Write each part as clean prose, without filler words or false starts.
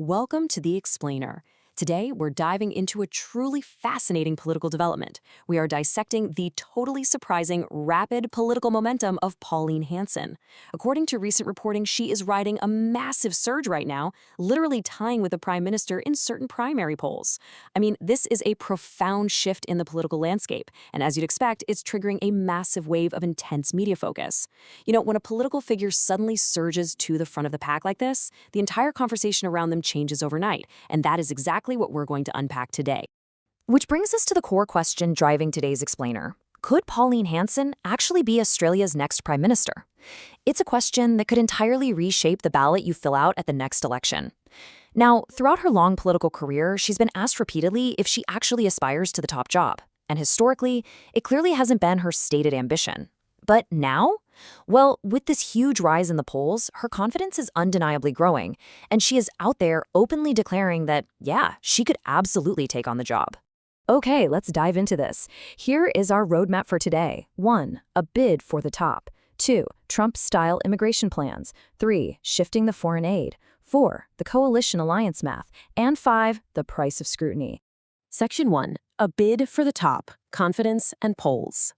Welcome to The Explainer. Today, we're diving into a truly fascinating political development. We are dissecting the totally surprising, rapid political momentum of Pauline Hanson. According to recent reporting, she is riding a massive surge right now, literally tying with the prime minister in certain primary polls. I mean, this is a profound shift in the political landscape, and as you'd expect, it's triggering a massive wave of intense media focus. You know, when a political figure suddenly surges to the front of the pack like this, the entire conversation around them changes overnight, and that is exactly what we're going to unpack today. Which brings us to the core question driving today's explainer. Could Pauline Hanson actually be Australia's next prime minister? It's a question that could entirely reshape the ballot you fill out at the next election. Now, throughout her long political career, she's been asked repeatedly if she actually aspires to the top job. And historically, it clearly hasn't been her stated ambition. But now? Well, with this huge rise in the polls, her confidence is undeniably growing, and she is out there openly declaring that, yeah, she could absolutely take on the job. Okay, let's dive into this. Here is our roadmap for today. 1. A bid for the top. 2. Trump-style immigration plans. 3. Shifting the foreign aid. 4. The coalition alliance math. And 5. The price of scrutiny. Section 1. A bid for the top. Confidence and polls.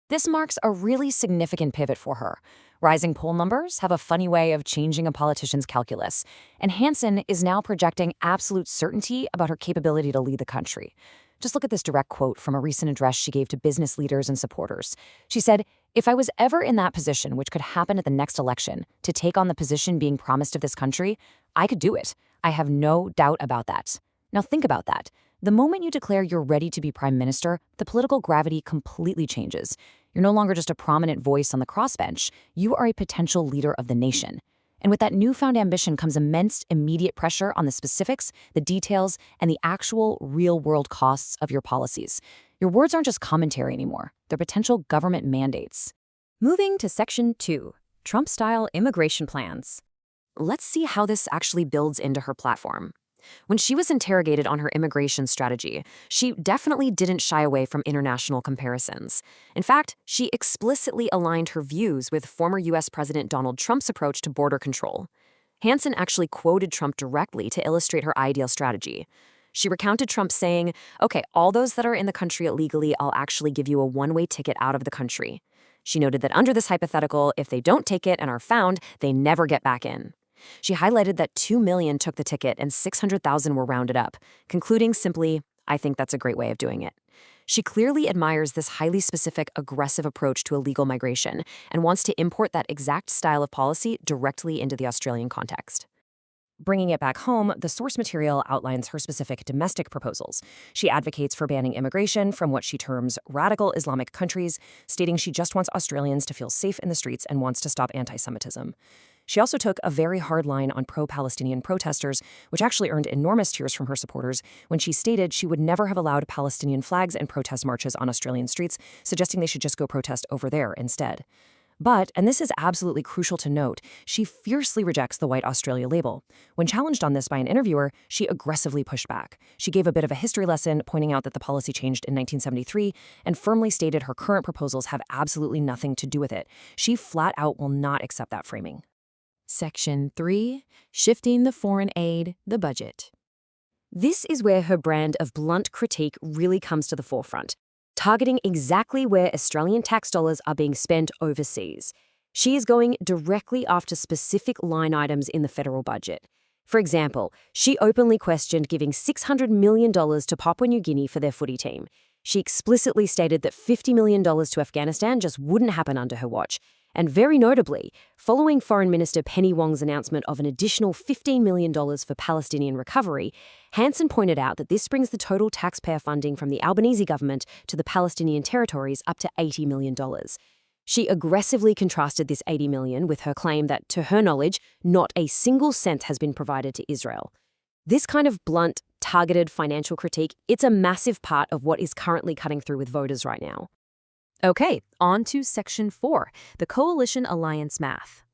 This marks a really significant pivot for her. Rising poll numbers have a funny way of changing a politician's calculus, and Hanson is now projecting absolute certainty about her capability to lead the country. Just look at this direct quote from a recent address she gave to business leaders and supporters. She said, "If I was ever in that position, which could happen at the next election, to take on the position being promised of this country, I could do it. I have no doubt about that." Now think about that. The moment you declare you're ready to be prime minister, the political gravity completely changes. You're no longer just a prominent voice on the crossbench. You are a potential leader of the nation. And with that newfound ambition comes immense, immediate pressure on the specifics, the details, and the actual real-world costs of your policies. Your words aren't just commentary anymore. They're potential government mandates. Moving to Section 2, Trump-style immigration plans. Let's see how this actually builds into her platform. When she was interrogated on her immigration strategy, she definitely didn't shy away from international comparisons. In fact, she explicitly aligned her views with former U.S. President Donald Trump's approach to border control. Hanson actually quoted Trump directly to illustrate her ideal strategy. She recounted Trump saying, "Okay, all those that are in the country illegally, I'll actually give you a one-way ticket out of the country." She noted that under this hypothetical, if they don't take it and are found, they never get back in. She highlighted that 2 million took the ticket and 600,000 were rounded up, concluding simply, "I think that's a great way of doing it." She clearly admires this highly specific, aggressive approach to illegal migration and wants to import that exact style of policy directly into the Australian context. Bringing it back home, the source material outlines her specific domestic proposals. She advocates for banning immigration from what she terms radical Islamic countries, stating she just wants Australians to feel safe in the streets and wants to stop anti-Semitism. She also took a very hard line on pro-Palestinian protesters, which actually earned enormous cheers from her supporters when she stated she would never have allowed Palestinian flags and protest marches on Australian streets, suggesting they should just go protest over there instead. But, and this is absolutely crucial to note, she fiercely rejects the White Australia label. When challenged on this by an interviewer, she aggressively pushed back. She gave a bit of a history lesson, pointing out that the policy changed in 1973, and firmly stated her current proposals have absolutely nothing to do with it. She flat out will not accept that framing. Section 3. Shifting the foreign aid, the budget. This is where her brand of blunt critique really comes to the forefront, targeting exactly where Australian tax dollars are being spent overseas. She is going directly after specific line items in the federal budget. For example, she openly questioned giving $600 million to Papua New Guinea for their footy team. She explicitly stated that $50 million to Afghanistan just wouldn't happen under her watch. And very notably, following Foreign Minister Penny Wong's announcement of an additional $15 million for Palestinian recovery, Hanson pointed out that this brings the total taxpayer funding from the Albanese government to the Palestinian territories up to $80 million. She aggressively contrasted this $80 million with her claim that, to her knowledge, not a single cent has been provided to Israel. This kind of blunt, targeted financial critique, it's a massive part of what is currently cutting through with voters right now. Okay, on to Section 4, the coalition alliance math.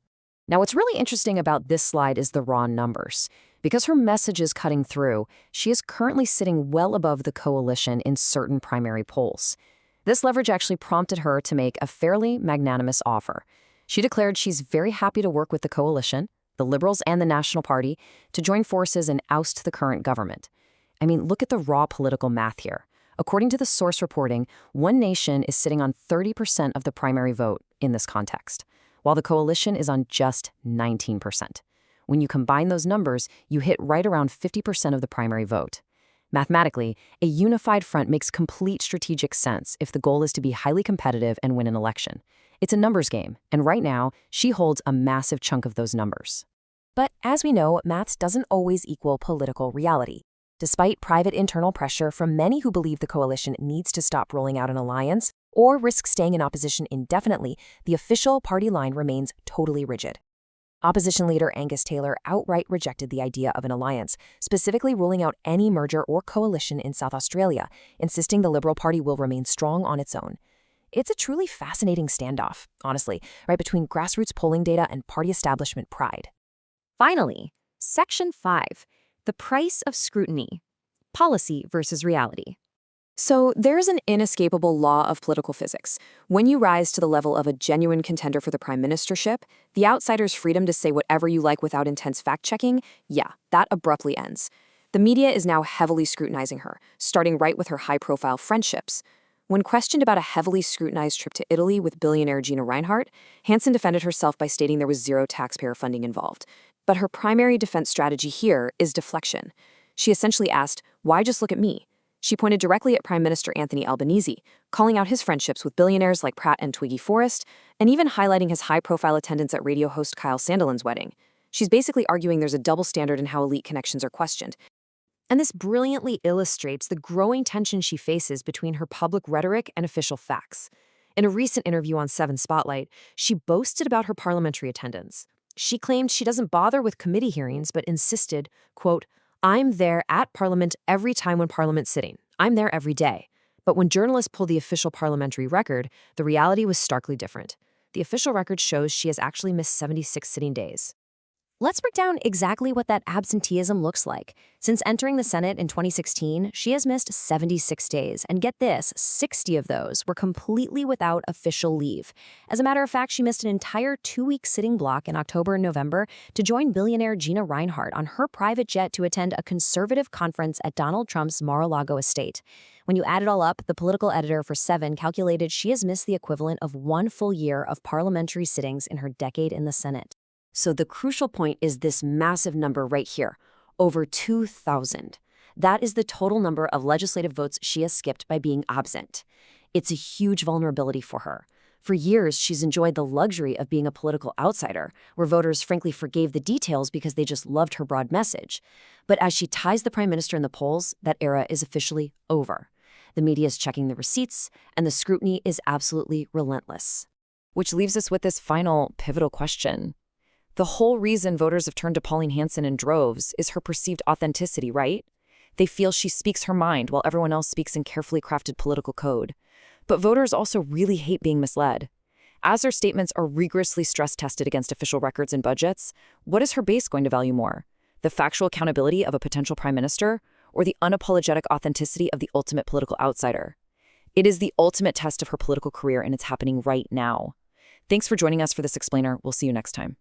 Now, what's really interesting about this slide is the raw numbers. Because her message is cutting through, she is currently sitting well above the coalition in certain primary polls. This leverage actually prompted her to make a fairly magnanimous offer. She declared she's very happy to work with the coalition, the Liberals and the National Party, to join forces and oust the current government. I mean, look at the raw political math here. According to the source reporting, One Nation is sitting on 30% of the primary vote in this context, while the coalition is on just 19%. When you combine those numbers, you hit right around 50% of the primary vote. Mathematically, a unified front makes complete strategic sense if the goal is to be highly competitive and win an election. It's a numbers game, and right now, she holds a massive chunk of those numbers. But as we know, maths doesn't always equal political reality. Despite private internal pressure from many who believe the coalition needs to stop rolling out an alliance or risk staying in opposition indefinitely, the official party line remains totally rigid. Opposition leader Angus Taylor outright rejected the idea of an alliance, specifically ruling out any merger or coalition in South Australia, insisting the Liberal Party will remain strong on its own. It's a truly fascinating standoff, honestly, right between grassroots polling data and party establishment pride. Finally, Section 5, the price of scrutiny, policy versus reality. So there's an inescapable law of political physics. When you rise to the level of a genuine contender for the prime ministership, the outsider's freedom to say whatever you like without intense fact-checking, that abruptly ends. The media is now heavily scrutinizing her, starting right with her high-profile friendships. When questioned about a heavily scrutinized trip to Italy with billionaire Gina Reinhardt, Hanson defended herself by stating there was zero taxpayer funding involved. But her primary defense strategy here is deflection. She essentially asked, "Why just look at me?" She pointed directly at Prime Minister Anthony Albanese, calling out his friendships with billionaires like Pratt and Twiggy Forrest, and even highlighting his high-profile attendance at radio host Kyle Sandilands' wedding. She's basically arguing there's a double standard in how elite connections are questioned. And this brilliantly illustrates the growing tension she faces between her public rhetoric and official facts. In a recent interview on 7 Spotlight, she boasted about her parliamentary attendance. She claimed she doesn't bother with committee hearings, but insisted, quote, "I'm there at Parliament every time when Parliament's sitting. I'm there every day." But when journalists pulled the official parliamentary record, the reality was starkly different. The official record shows she has actually missed 76 sitting days. Let's break down exactly what that absenteeism looks like. Since entering the Senate in 2016, she has missed 76 days, and get this, 60 of those were completely without official leave. As a matter of fact, she missed an entire 2-week sitting block in October and November to join billionaire Gina Reinhardt on her private jet to attend a conservative conference at Donald Trump's Mar-a-Lago estate. When you add it all up, the political editor for 7 calculated she has missed the equivalent of 1 full year of parliamentary sittings in her decade in the Senate. So the crucial point is this massive number right here, over 2,000. That is the total number of legislative votes she has skipped by being absent. It's a huge vulnerability for her. For years, she's enjoyed the luxury of being a political outsider, where voters frankly forgave the details because they just loved her broad message. But as she ties the prime minister in the polls, that era is officially over. The media is checking the receipts, and the scrutiny is absolutely relentless. Which leaves us with this final pivotal question. The whole reason voters have turned to Pauline Hanson in droves is her perceived authenticity, right? They feel she speaks her mind while everyone else speaks in carefully crafted political code. But voters also really hate being misled. As her statements are rigorously stress-tested against official records and budgets, what is her base going to value more? The factual accountability of a potential prime minister, or the unapologetic authenticity of the ultimate political outsider? It is the ultimate test of her political career, and it's happening right now. Thanks for joining us for this explainer. We'll see you next time.